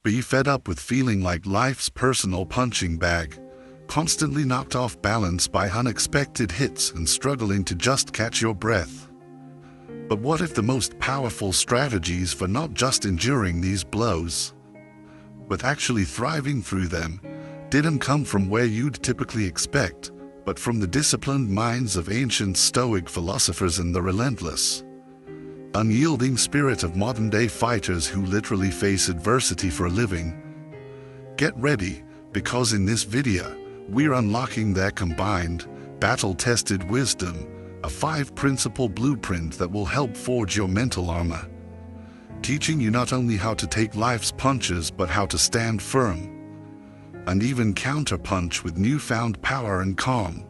Are you fed up with feeling like life's personal punching bag, constantly knocked off balance by unexpected hits and struggling to just catch your breath? But what if the most powerful strategies for not just enduring these blows, but actually thriving through them, didn't come from where you'd typically expect, but from the disciplined minds of ancient Stoic philosophers and the relentless, unyielding spirit of modern-day fighters who literally face adversity for a living? Get ready, because in this video, we're unlocking their combined, battle-tested wisdom, a 5-principle blueprint that will help forge your mental armor, teaching you not only how to take life's punches but how to stand firm, and even counterpunch with newfound power and calm.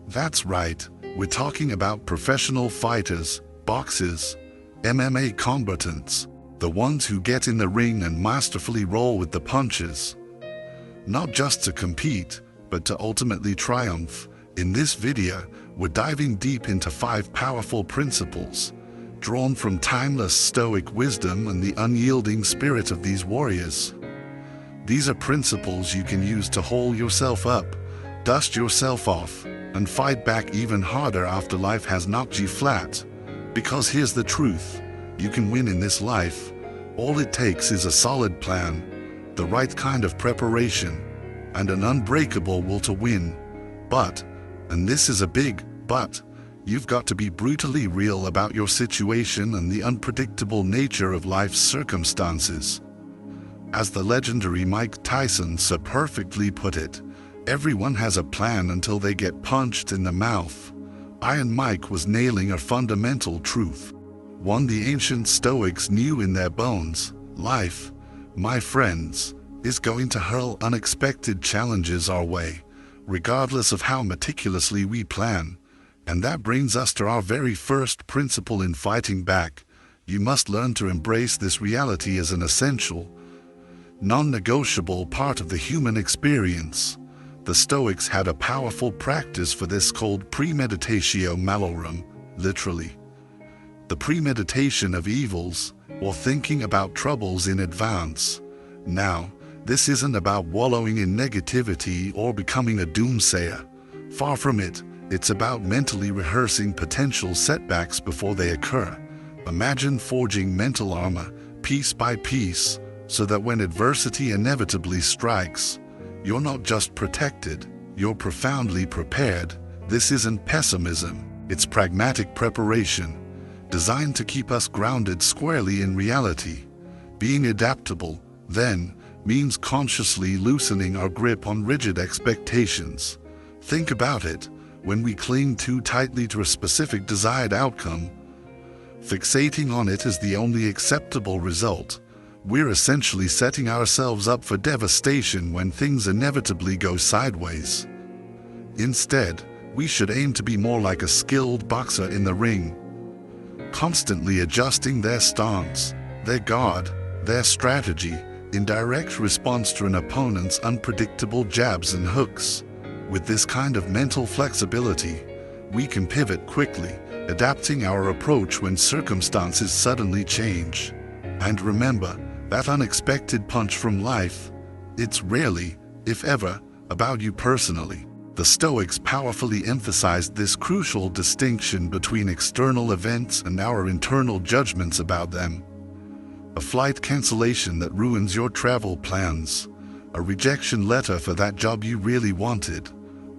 That's right, we're talking about professional fighters, boxers, MMA combatants, the ones who get in the ring and masterfully roll with the punches, not just to compete, but to ultimately triumph. In this video, we're diving deep into 5 powerful principles, drawn from timeless Stoic wisdom and the unyielding spirit of these warriors. These are principles you can use to hold yourself up, dust yourself off, and fight back even harder after life has knocked you flat. Because here's the truth, you can win in this life. All it takes is a solid plan, the right kind of preparation, and an unbreakable will to win. But, and this is a big but, you've got to be brutally real about your situation and the unpredictable nature of life's circumstances. As the legendary Mike Tyson so perfectly put it, everyone has a plan until they get punched in the mouth. Iron Mike was nailing a fundamental truth, one the ancient Stoics knew in their bones. Life, my friends, is going to hurl unexpected challenges our way, regardless of how meticulously we plan. And that brings us to our very first principle in fighting back. You must learn to embrace this reality as an essential, non-negotiable part of the human experience. The Stoics had a powerful practice for this called premeditatio malorum, literally, the premeditation of evils, or thinking about troubles in advance. Now, this isn't about wallowing in negativity or becoming a doomsayer. Far from it, it's about mentally rehearsing potential setbacks before they occur. Imagine forging mental armor, piece by piece, so that when adversity inevitably strikes, you're not just protected, you're profoundly prepared. This isn't pessimism, it's pragmatic preparation, designed to keep us grounded squarely in reality. Being adaptable, then, means consciously loosening our grip on rigid expectations. Think about it, when we cling too tightly to a specific desired outcome, fixating on it as the only acceptable result, we're essentially setting ourselves up for devastation when things inevitably go sideways. Instead, we should aim to be more like a skilled boxer in the ring, constantly adjusting their stance, their guard, their strategy, in direct response to an opponent's unpredictable jabs and hooks. With this kind of mental flexibility, we can pivot quickly, adapting our approach when circumstances suddenly change. And remember, that unexpected punch from life, it's rarely, if ever, about you personally. The Stoics powerfully emphasized this crucial distinction between external events and our internal judgments about them. A flight cancellation that ruins your travel plans, a rejection letter for that job you really wanted,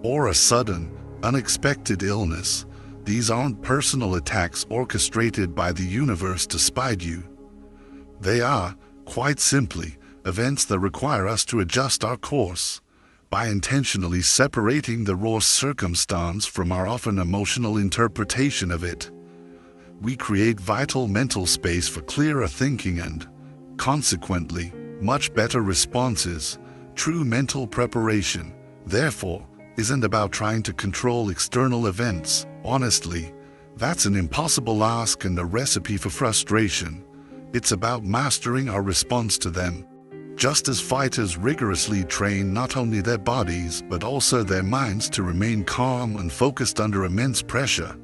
or a sudden, unexpected illness. These aren't personal attacks orchestrated by the universe to spite you. They are, quite simply, events that require us to adjust our course. By intentionally separating the raw circumstance from our often emotional interpretation of it, we create vital mental space for clearer thinking and, consequently, much better responses. True mental preparation, therefore, isn't about trying to control external events. Honestly, that's an impossible ask and a recipe for frustration. It's about mastering our response to them. Just as fighters rigorously train not only their bodies but also their minds to remain calm and focused under immense pressure,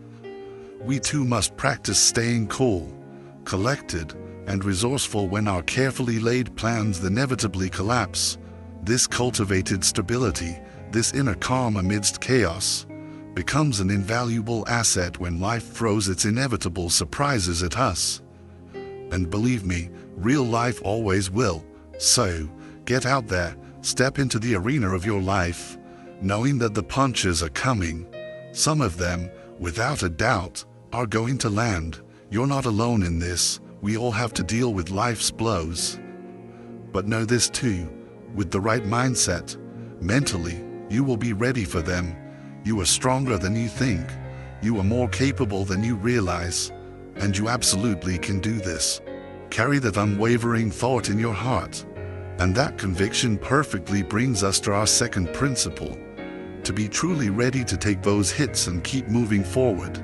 we too must practice staying cool, collected, and resourceful when our carefully laid plans inevitably collapse. This cultivated stability, this inner calm amidst chaos, becomes an invaluable asset when life throws its inevitable surprises at us. And believe me, real life always will. So, get out there, step into the arena of your life, knowing that the punches are coming. Some of them, without a doubt, are going to land. You're not alone in this. We all have to deal with life's blows. But know this too, with the right mindset, mentally, you will be ready for them. You are stronger than you think. You are more capable than you realize. And you absolutely can do this. Carry that unwavering thought in your heart. And that conviction perfectly brings us to our second principle. To be truly ready to take those hits and keep moving forward,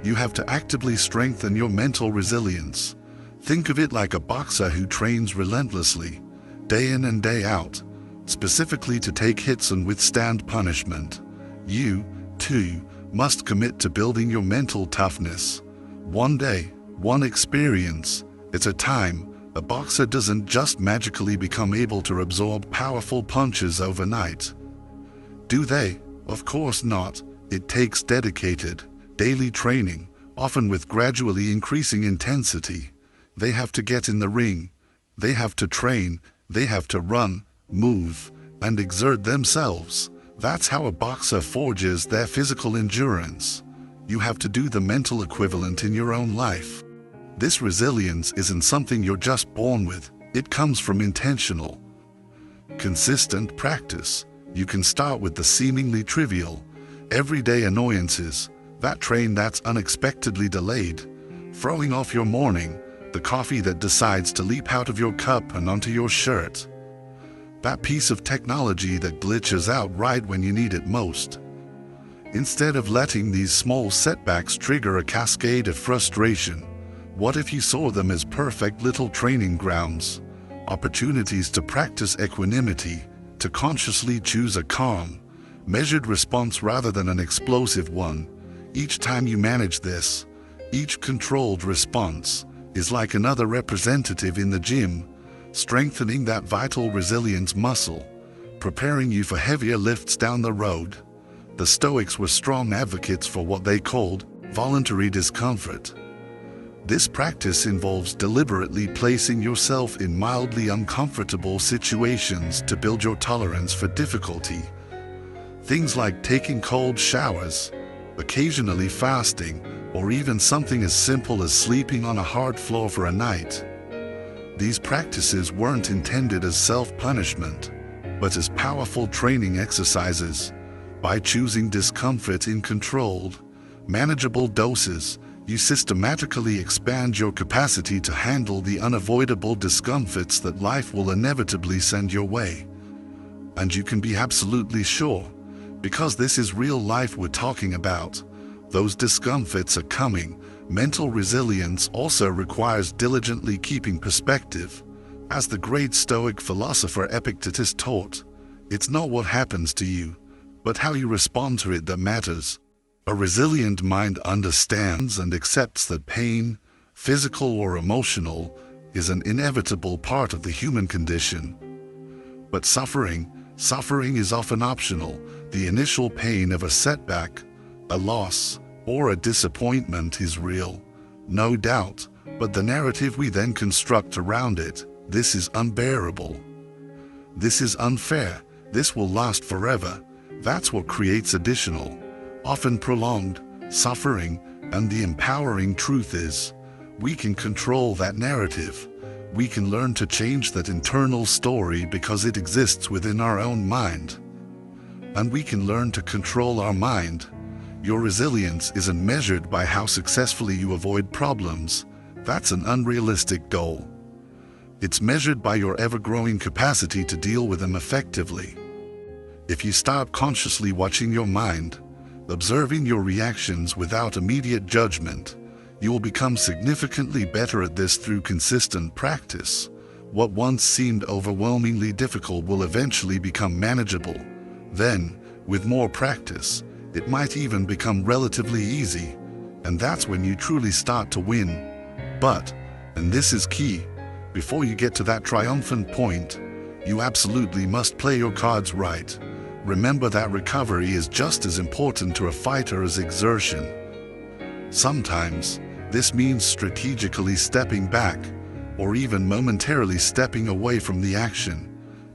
you have to actively strengthen your mental resilience. Think of it like a boxer who trains relentlessly, day in and day out, specifically to take hits and withstand punishment. You, too, must commit to building your mental toughness. One day, one experience at a time. A boxer doesn't just magically become able to absorb powerful punches overnight. Do they? Of course not. It takes dedicated, daily training, often with gradually increasing intensity. They have to get in the ring. They have to train. They have to run, move, and exert themselves. That's how a boxer forges their physical endurance. You have to do the mental equivalent in your own life. This resilience isn't something you're just born with. It comes from intentional, consistent practice. You can start with the seemingly trivial, everyday annoyances, that train that's unexpectedly delayed, throwing off your morning, the coffee that decides to leap out of your cup and onto your shirt, that piece of technology that glitches out right when you need it most. Instead of letting these small setbacks trigger a cascade of frustration, what if you saw them as perfect little training grounds, opportunities to practice equanimity, to consciously choose a calm, measured response rather than an explosive one? Each time you manage this, each controlled response is like another representative in the gym, strengthening that vital resilience muscle, preparing you for heavier lifts down the road. The Stoics were strong advocates for what they called voluntary discomfort. This practice involves deliberately placing yourself in mildly uncomfortable situations to build your tolerance for difficulty. Things like taking cold showers, occasionally fasting, or even something as simple as sleeping on a hard floor for a night. These practices weren't intended as self-punishment, but as powerful training exercises. By choosing discomfort in controlled, manageable doses, you systematically expand your capacity to handle the unavoidable discomforts that life will inevitably send your way. And you can be absolutely sure, because this is real life we're talking about, those discomforts are coming. Mental resilience also requires diligently keeping perspective. As the great Stoic philosopher Epictetus taught, it's not what happens to you, but how you respond to it that matters. A resilient mind understands and accepts that pain, physical or emotional, is an inevitable part of the human condition. But suffering is often optional. The initial pain of a setback, a loss, or a disappointment is real, no doubt, but the narrative we then construct around it, this is unbearable, this is unfair, this will last forever, that's what creates additional, often prolonged, suffering. And the empowering truth is, we can control that narrative. We can learn to change that internal story because it exists within our own mind. And we can learn to control our mind. Your resilience isn't measured by how successfully you avoid problems. That's an unrealistic goal. It's measured by your ever-growing capacity to deal with them effectively. If you start consciously watching your mind, observing your reactions without immediate judgment, you will become significantly better at this through consistent practice. What once seemed overwhelmingly difficult will eventually become manageable. Then, with more practice, it might even become relatively easy, and that's when you truly start to win. But, And this is key. Before you get to that triumphant point, you absolutely must play your cards right. Remember that recovery is just as important to a fighter as exertion. Sometimes, this means strategically stepping back, or even momentarily stepping away from the action,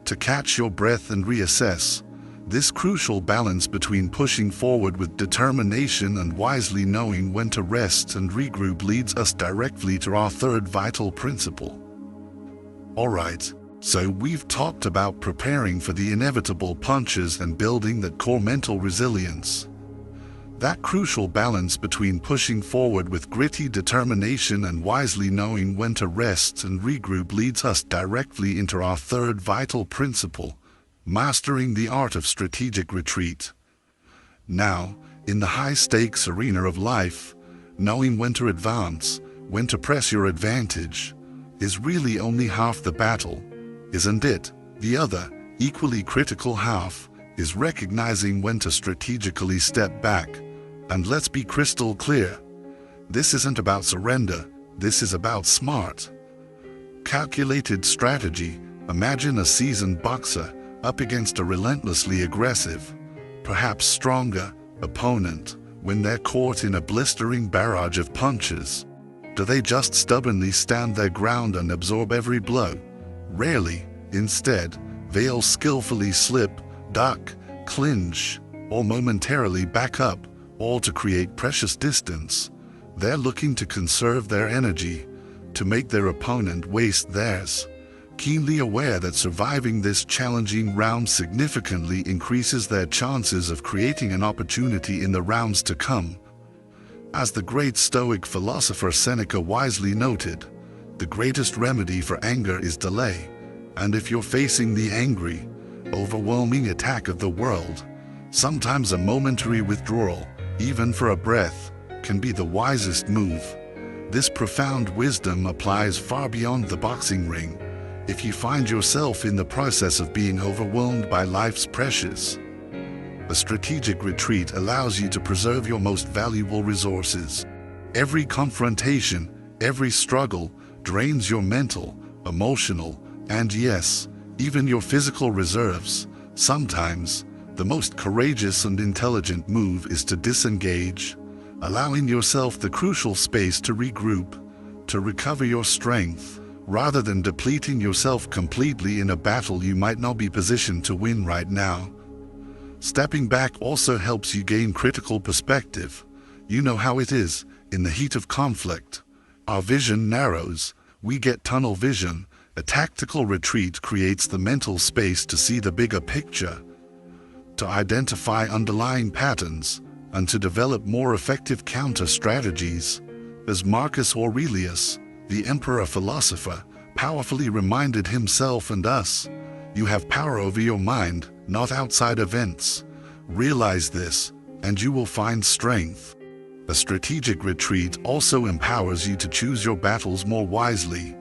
to catch your breath and reassess. This crucial balance between pushing forward with determination and wisely knowing when to rest and regroup leads us directly to our third vital principle. Alright, so we've talked about preparing for the inevitable punches and building that core mental resilience. That crucial balance between pushing forward with gritty determination and wisely knowing when to rest and regroup leads us directly into our third vital principle, mastering the art of strategic retreat. Now, in the high-stakes arena of life, knowing when to advance, when to press your advantage, is really only half the battle, isn't it? The other, equally critical half, is recognizing when to strategically step back. And let's be crystal clear, this isn't about surrender, this is about smart, calculated strategy. Imagine a seasoned boxer up against a relentlessly aggressive, perhaps stronger, opponent. When they're caught in a blistering barrage of punches, do they just stubbornly stand their ground and absorb every blow? Rarely. Instead, they'll skillfully slip, duck, clinch, or momentarily back up, all to create precious distance. They're looking to conserve their energy, to make their opponent waste theirs, keenly aware that surviving this challenging round significantly increases their chances of creating an opportunity in the rounds to come. As the great Stoic philosopher Seneca wisely noted, the greatest remedy for anger is delay, and if you're facing the angry, overwhelming attack of the world, sometimes a momentary withdrawal, even for a breath, can be the wisest move. This profound wisdom applies far beyond the boxing ring. If you find yourself in the process of being overwhelmed by life's pressures, a strategic retreat allows you to preserve your most valuable resources. Every confrontation, every struggle drains your mental, emotional, and yes, even your physical reserves. Sometimes, the most courageous and intelligent move is to disengage, allowing yourself the crucial space to regroup, to recover your strength, rather than depleting yourself completely in a battle you might not be positioned to win right now. Stepping back also helps you gain critical perspective. You know how it is, in the heat of conflict. Our vision narrows, we get tunnel vision. A tactical retreat creates the mental space to see the bigger picture, to identify underlying patterns, and to develop more effective counter-strategies. As Marcus Aurelius, the emperor-philosopher, powerfully reminded himself and us, you have power over your mind, not outside events. Realize this, and you will find strength. A strategic retreat also empowers you to choose your battles more wisely.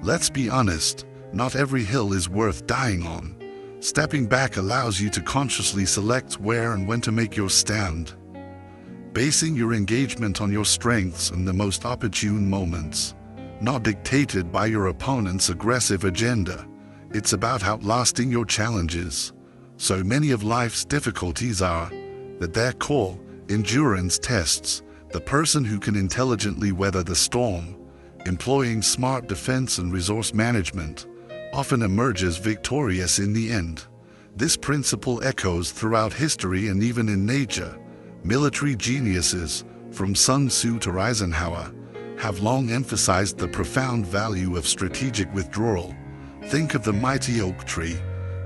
Let's be honest, not every hill is worth dying on. Stepping back allows you to consciously select where and when to make your stand, basing your engagement on your strengths and the most opportune moments, not dictated by your opponent's aggressive agenda. It's about outlasting your challenges. So many of life's difficulties are, at their core, endurance tests. The person who can intelligently weather the storm, employing smart defense and resource management, often emerges victorious in the end. This principle echoes throughout history and even in nature. Military geniuses, from Sun Tzu to Eisenhower, have long emphasized the profound value of strategic withdrawal. Think of the mighty oak tree,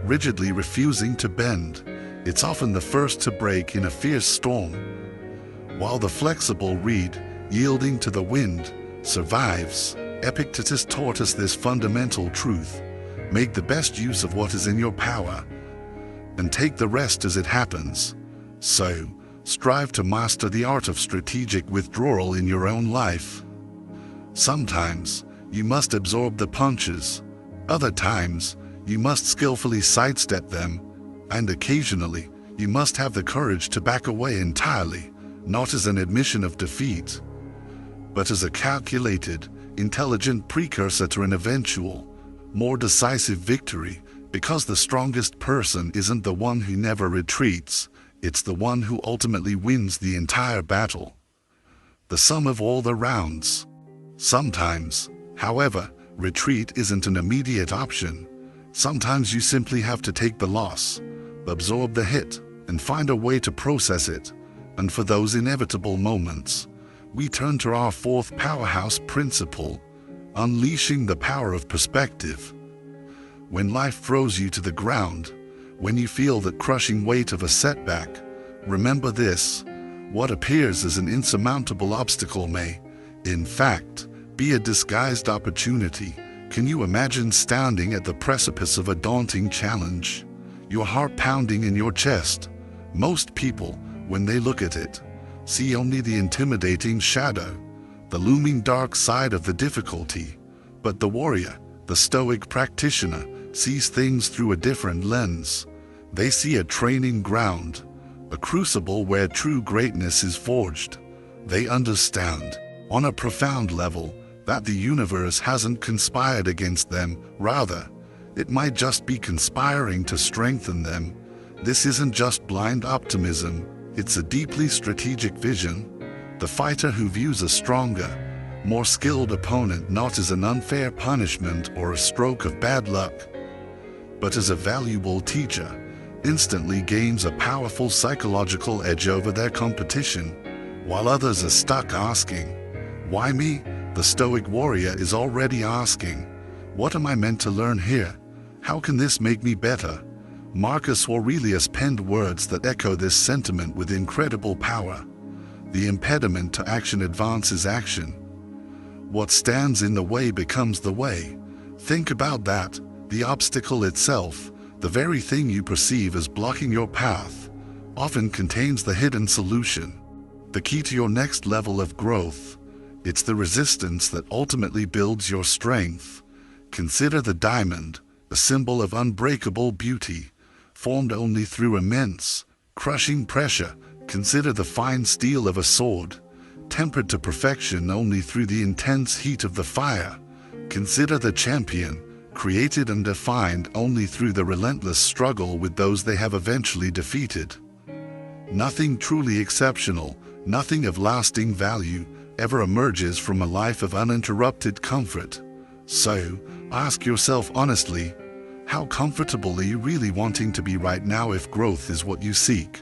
rigidly refusing to bend. It's often the first to break in a fierce storm, while the flexible reed, yielding to the wind, survives. Epictetus taught us this fundamental truth. Make the best use of what is in your power, and take the rest as it happens. So, strive to master the art of strategic withdrawal in your own life. Sometimes, you must absorb the punches. Other times, you must skillfully sidestep them. And occasionally, you must have the courage to back away entirely, not as an admission of defeat, but as a calculated, intelligent precursor to an eventual, more decisive victory, because the strongest person isn't the one who never retreats, it's the one who ultimately wins the entire battle. The sum of all the rounds. Sometimes, however, retreat isn't an immediate option. Sometimes you simply have to take the loss, absorb the hit, and find a way to process it. And for those inevitable moments, we turn to our fourth powerhouse principle, unleashing the power of perspective. When life throws you to the ground, when you feel the crushing weight of a setback, remember this: what appears as an insurmountable obstacle may, in fact, be a disguised opportunity. Can you imagine standing at the precipice of a daunting challenge, your heart pounding in your chest? Most people, when they look at it, see only the intimidating shadow, the looming dark side of the difficulty. But the warrior, the Stoic practitioner, sees things through a different lens. They see a training ground, a crucible where true greatness is forged. They understand, on a profound level, that the universe hasn't conspired against them. Rather, it might just be conspiring to strengthen them. This isn't just blind optimism, it's a deeply strategic vision. The fighter who views a stronger, more skilled opponent not as an unfair punishment or a stroke of bad luck, but as a valuable teacher, instantly gains a powerful psychological edge over their competition. While others are stuck asking, "Why me?" the Stoic warrior is already asking, "What am I meant to learn here? How can this make me better?" Marcus Aurelius penned words that echo this sentiment with incredible power. The impediment to action advances action. What stands in the way becomes the way. Think about that. The obstacle itself, the very thing you perceive as blocking your path, often contains the hidden solution, the key to your next level of growth. It's the resistance that ultimately builds your strength. Consider the diamond, a symbol of unbreakable beauty, formed only through immense, crushing pressure. Consider the fine steel of a sword, tempered to perfection only through the intense heat of the fire. Consider the champion, created and defined only through the relentless struggle with those they have eventually defeated. Nothing truly exceptional, nothing of lasting value, ever emerges from a life of uninterrupted comfort. So, ask yourself honestly, how comfortable are you really wanting to be right now if growth is what you seek?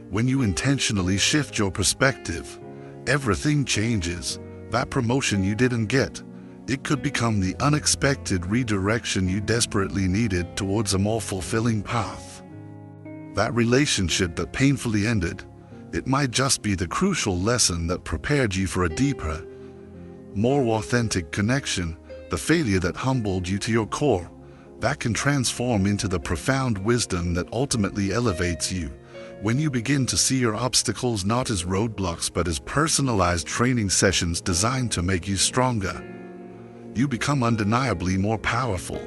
When you intentionally shift your perspective, everything changes. That promotion you didn't get, it could become the unexpected redirection you desperately needed towards a more fulfilling path. That relationship that painfully ended, it might just be the crucial lesson that prepared you for a deeper, more authentic connection. The failure that humbled you to your core, that can transform into the profound wisdom that ultimately elevates you. When you begin to see your obstacles not as roadblocks but as personalized training sessions designed to make you stronger, you become undeniably more powerful.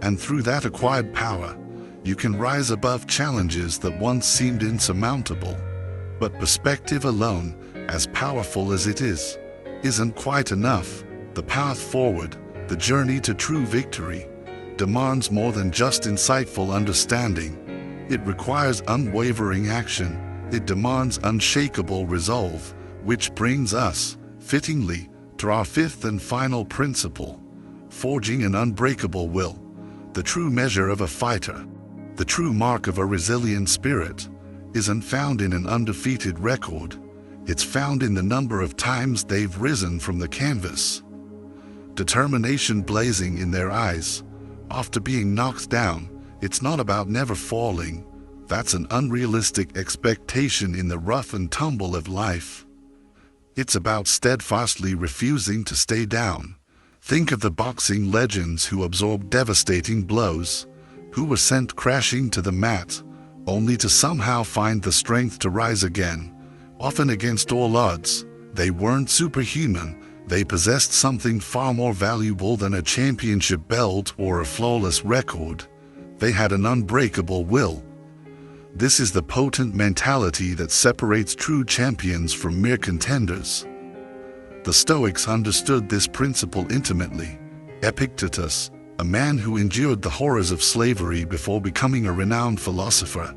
And through that acquired power, you can rise above challenges that once seemed insurmountable. But perspective alone, as powerful as it is, isn't quite enough. The path forward, the journey to true victory, demands more than just insightful understanding. It requires unwavering action. It demands unshakable resolve, which brings us, fittingly, to our fifth and final principle: forging an unbreakable will. The true measure of a fighter, the true mark of a resilient spirit, isn't found in an undefeated record. It's found in the number of times they've risen from the canvas. Determination blazing in their eyes. After being knocked down, it's not about never falling. That's an unrealistic expectation in the rough and tumble of life. It's about steadfastly refusing to stay down. Think of the boxing legends who absorbed devastating blows, who were sent crashing to the mat, only to somehow find the strength to rise again, often against all odds. They weren't superhuman. They possessed something far more valuable than a championship belt or a flawless record. They had an unbreakable will. This is the potent mentality that separates true champions from mere contenders. The Stoics understood this principle intimately. Epictetus, a man who endured the horrors of slavery before becoming a renowned philosopher,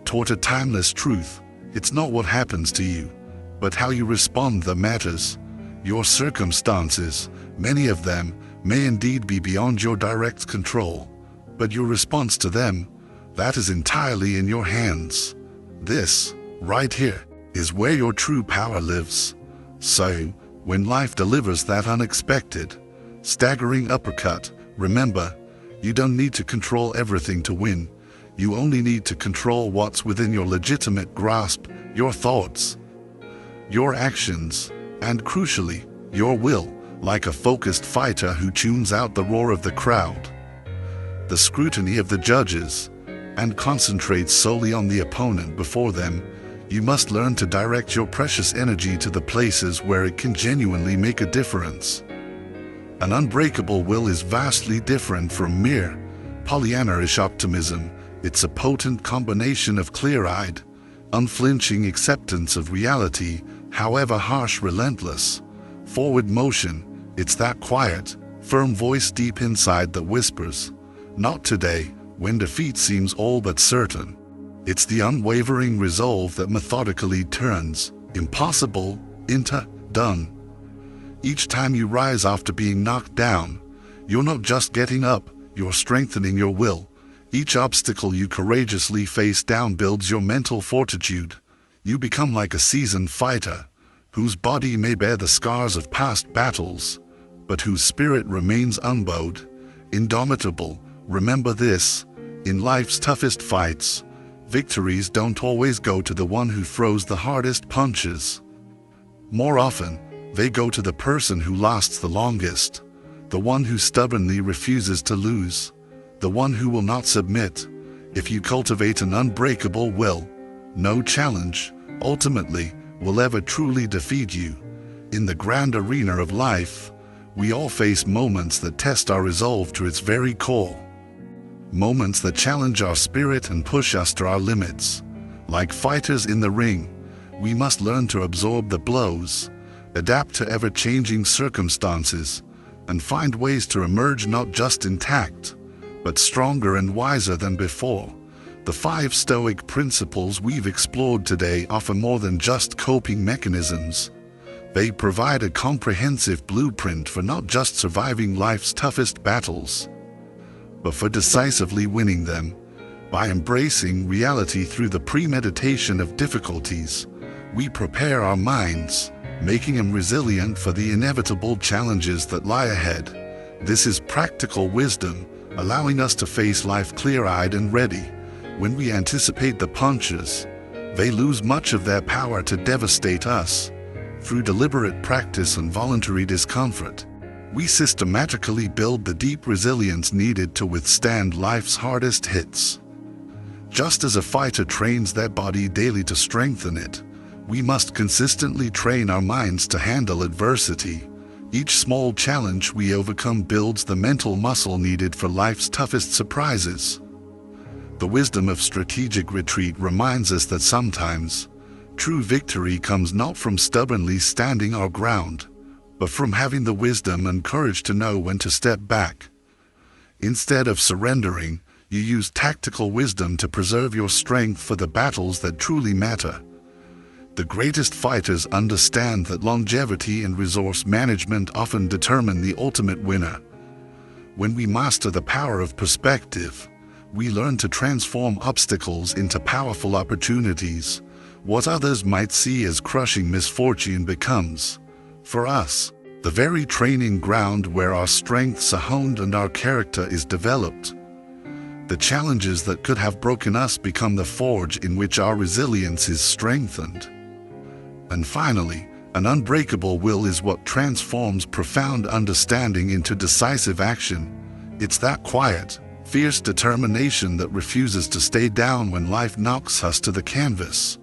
taught a timeless truth. It's not what happens to you, but how you respond that matters. Your circumstances, many of them, may indeed be beyond your direct control, but your response to them, that is entirely in your hands. This, right here, is where your true power lives. So, when life delivers that unexpected, staggering uppercut, remember, you don't need to control everything to win. You only need to control what's within your legitimate grasp, your thoughts, your actions, and crucially, your will, like a focused fighter who tunes out the roar of the crowd, the scrutiny of the judges, and concentrates solely on the opponent before them. You must learn to direct your precious energy to the places where it can genuinely make a difference. An unbreakable will is vastly different from mere Pollyanna-ish optimism. It's a potent combination of clear-eyed, unflinching acceptance of reality, however harsh, relentless, forward motion. It's that quiet, firm voice deep inside that whispers, "Not today," when defeat seems all but certain. It's the unwavering resolve that methodically turns impossible into done. Each time you rise after being knocked down, you're not just getting up, you're strengthening your will. Each obstacle you courageously face down builds your mental fortitude. You become like a seasoned fighter, whose body may bear the scars of past battles, but whose spirit remains unbowed, indomitable. Remember this, in life's toughest fights, victories don't always go to the one who throws the hardest punches. More often, they go to the person who lasts the longest, the one who stubbornly refuses to lose, the one who will not submit. If you cultivate an unbreakable will, no challenge, ultimately, will ever truly defeat you. In the grand arena of life, we all face moments that test our resolve to its very core. Moments that challenge our spirit and push us to our limits. Like fighters in the ring, we must learn to absorb the blows, adapt to ever-changing circumstances, and find ways to emerge not just intact, but stronger and wiser than before. The 5 Stoic principles we've explored today offer more than just coping mechanisms. They provide a comprehensive blueprint for not just surviving life's toughest battles, but for decisively winning them. By embracing reality through the premeditation of difficulties, we prepare our minds, making them resilient for the inevitable challenges that lie ahead. This is practical wisdom, allowing us to face life clear-eyed and ready. When we anticipate the punches, they lose much of their power to devastate us. Through deliberate practice and voluntary discomfort, we systematically build the deep resilience needed to withstand life's hardest hits. Just as a fighter trains their body daily to strengthen it, we must consistently train our minds to handle adversity. Each small challenge we overcome builds the mental muscle needed for life's toughest surprises. The wisdom of strategic retreat reminds us that sometimes, true victory comes not from stubbornly standing our ground, but from having the wisdom and courage to know when to step back. Instead of surrendering, you use tactical wisdom to preserve your strength for the battles that truly matter. The greatest fighters understand that longevity and resource management often determine the ultimate winner. When we master the power of perspective, we learn to transform obstacles into powerful opportunities. What others might see as crushing misfortune becomes, for us, the very training ground where our strengths are honed and our character is developed. The challenges that could have broken us become the forge in which our resilience is strengthened. And finally, an unbreakable will is what transforms profound understanding into decisive action. It's that quiet, fierce determination that refuses to stay down when life knocks us to the canvas.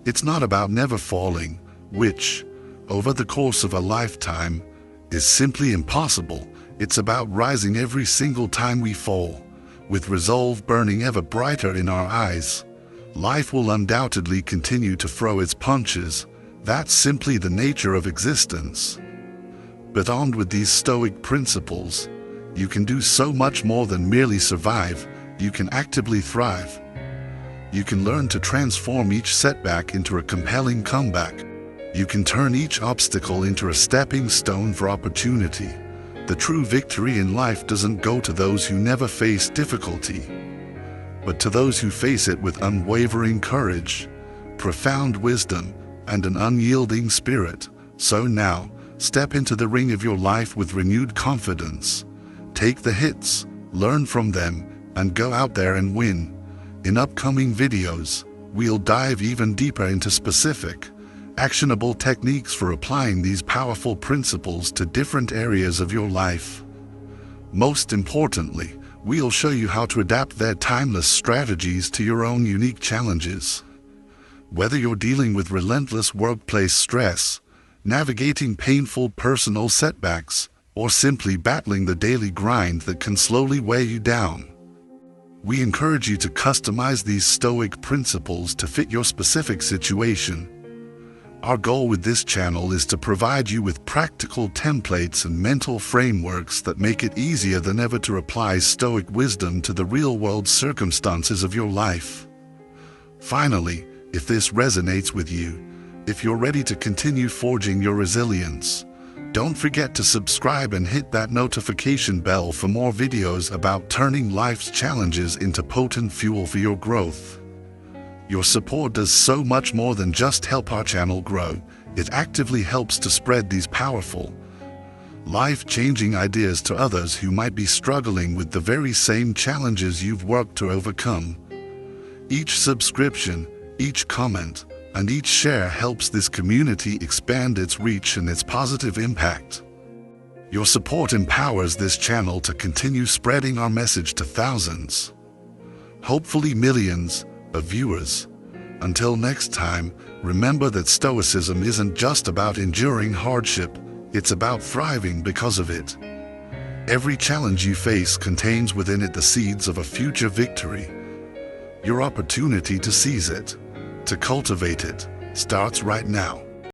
It's not about never falling, which, over the course of a lifetime, is simply impossible. It's about rising every single time we fall, with resolve burning ever brighter in our eyes. Life will undoubtedly continue to throw its punches, That's simply the nature of existence. But armed with these Stoic principles, you can do so much more than merely survive. You can actively thrive. You can learn to transform each setback into a compelling comeback. You can turn each obstacle into a stepping stone for opportunity. The true victory in life doesn't go to those who never face difficulty, but to those who face it with unwavering courage, profound wisdom, and an unyielding spirit. So now, step into the ring of your life with renewed confidence. Take the hits, learn from them, and go out there and win. In upcoming videos, we'll dive even deeper into specific, actionable techniques for applying these powerful principles to different areas of your life. Most importantly, we'll show you how to adapt their timeless strategies to your own unique challenges. Whether you're dealing with relentless workplace stress, navigating painful personal setbacks, or simply battling the daily grind that can slowly weigh you down, we encourage you to customize these Stoic principles to fit your specific situation. Our goal with this channel is to provide you with practical templates and mental frameworks that make it easier than ever to apply Stoic wisdom to the real-world circumstances of your life. Finally, if this resonates with you, if you're ready to continue forging your resilience, don't forget to subscribe and hit that notification bell for more videos about turning life's challenges into potent fuel for your growth. Your support does so much more than just help our channel grow. It actively helps to spread these powerful, life-changing ideas to others who might be struggling with the very same challenges you've worked to overcome. Each subscription, each comment, and each share helps this community expand its reach and its positive impact. Your support empowers this channel to continue spreading our message to thousands, hopefully millions, of viewers. Until next time, remember that Stoicism isn't just about enduring hardship, it's about thriving because of it. Every challenge you face contains within it the seeds of a future victory. Your opportunity to seize it, to cultivate it, starts right now.